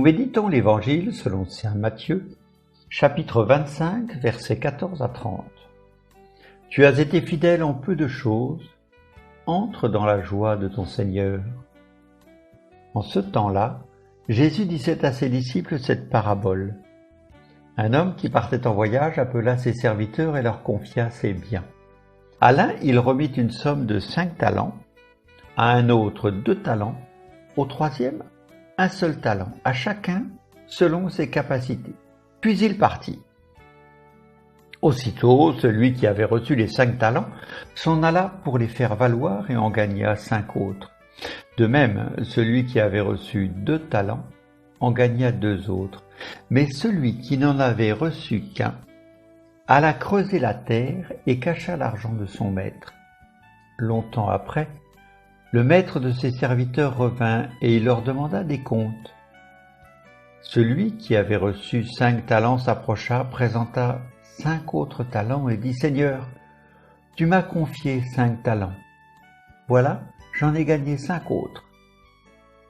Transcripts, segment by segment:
Méditons l'Évangile selon saint Matthieu, chapitre 25, versets 14 à 30. Tu as été fidèle en peu de choses, entre dans la joie de ton Seigneur. En ce temps-là, Jésus disait à ses disciples cette parabole. Un homme qui partait en voyage appela ses serviteurs et leur confia ses biens. À l'un, il remit une somme de 5 talents, à un autre 2 talents, au troisième, un seul talent, à chacun selon ses capacités. Puis il partit. Aussitôt, celui qui avait reçu les 5 talents s'en alla pour les faire valoir et en gagna 5 autres. De même, celui qui avait reçu 2 talents en gagna 2 autres. Mais celui qui n'en avait reçu qu'un alla creuser la terre et cacha l'argent de son maître. Longtemps après, le maître de ses serviteurs revint et il leur demanda des comptes. Celui qui avait reçu 5 talents s'approcha, présenta 5 autres talents et dit « Seigneur, tu m'as confié 5 talents. Voilà, j'en ai gagné 5 autres. »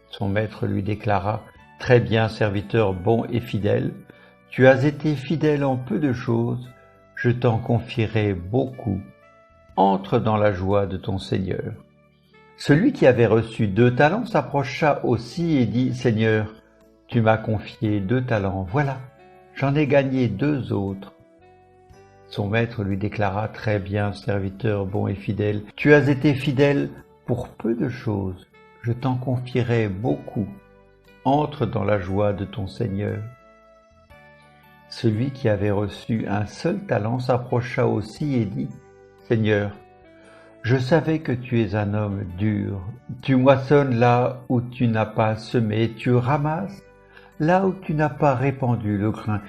Son maître lui déclara « Très bien, serviteur bon et fidèle, tu as été fidèle en peu de choses, je t'en confierai beaucoup. Entre dans la joie de ton Seigneur. » Celui qui avait reçu 2 talents s'approcha aussi et dit « Seigneur, tu m'as confié 2 talents, voilà, j'en ai gagné 2 autres. » Son maître lui déclara « Très bien, serviteur bon et fidèle, tu as été fidèle pour peu de choses, je t'en confierai beaucoup. Entre dans la joie de ton Seigneur. » Celui qui avait reçu un seul talent s'approcha aussi et dit « Seigneur, je savais que tu es un homme dur. Tu moissonnes là où tu n'as pas semé, tu ramasses là où tu n'as pas répandu le grain.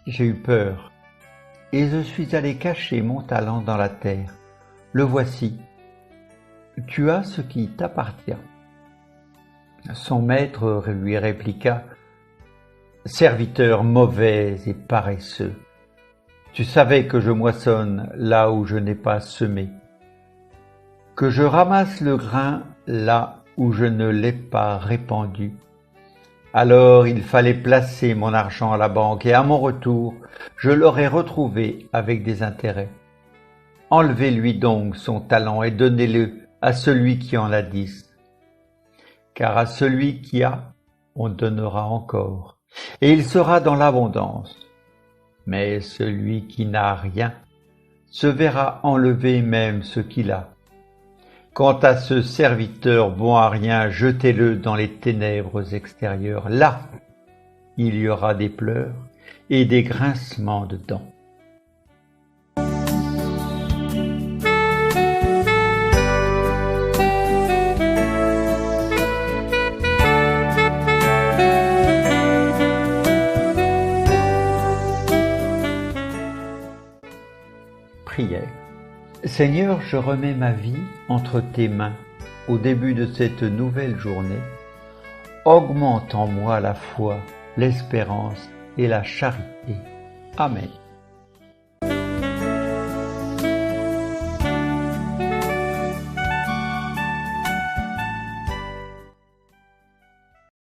J'ai eu peur, et je suis allé cacher mon talent dans la terre. Le voici. Tu as ce qui t'appartient. » Son maître lui répliqua « Serviteur mauvais et paresseux, tu savais que je moissonne là où je n'ai pas semé, que je ramasse le grain là où je ne l'ai pas répandu. Alors il fallait placer mon argent à la banque et à mon retour, je l'aurais retrouvé avec des intérêts. Enlevez-lui donc son talent et donnez-le à celui qui en a 10. Car à celui qui a, on donnera encore, et il sera dans l'abondance. Mais celui qui n'a rien se verra enlever même ce qu'il a. Quant à ce serviteur bon à rien, jetez-le dans les ténèbres extérieures. Là, il y aura des pleurs et des grincements de dents. Prière. Seigneur, je remets ma vie entre tes mains au début de cette nouvelle journée. Augmente en moi la foi, l'espérance et la charité. Amen.